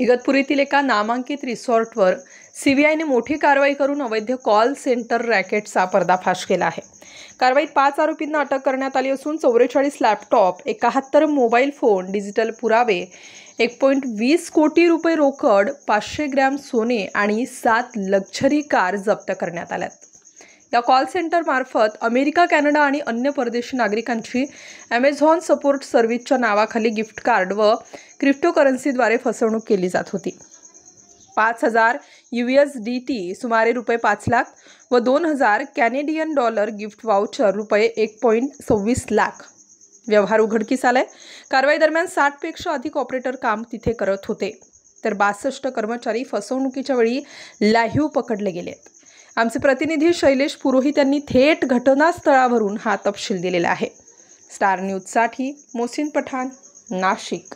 इगतपुरीतील एका नामांकित रिसॉर्टवर सीबीआयने मोठी कारवाई करून अवैध कॉल सेंटर रॅकेटचा पर्दाफाश केला आहे। कारवाईत 5 आरोपींना अटक करण्यात आली असून 44 लॅपटॉप, 71 मोबाईल फोन, डिजिटल पुरावे, 1.20 कोटी रुपये रोकड, 500 ग्रॅम सोने आणि 7 लक्झरी कार जप्त करण्यात आल्यात। या कॉल सेंटर मार्फत अमेरिका, कॅनडा आणि अन्य परदेशी नागरिकांची Amazon सपोर्ट सर्व्हिसच्या नावाखाली गिफ्ट कार्ड व क्रिप्टोकरन्सीद्वारे फसवणूक केली जात होती। 5,000 USDT सुमारे रुपये 5 लाख व 2,000 कॅनेडियन डॉलर गिफ्ट वाउचर रुपये 1.26 लाख व्यवहार उघडकीस आलाय। कारवाई दरम्यान 60 पेक्षा अधिक ऑपरेटर काम तिथे करत होते, तर 62 कर्मचारी फसवणुकीच्या वेळी लाईव्ह पकडले गेले। आमचे प्रतिनिधी शैलेश पुरोहित यांनी थेट घटनास्थळावरून हा तपशील दिलेला आहे। स्टार न्यूजसाठी मोहसिन पठाण, नाशिक।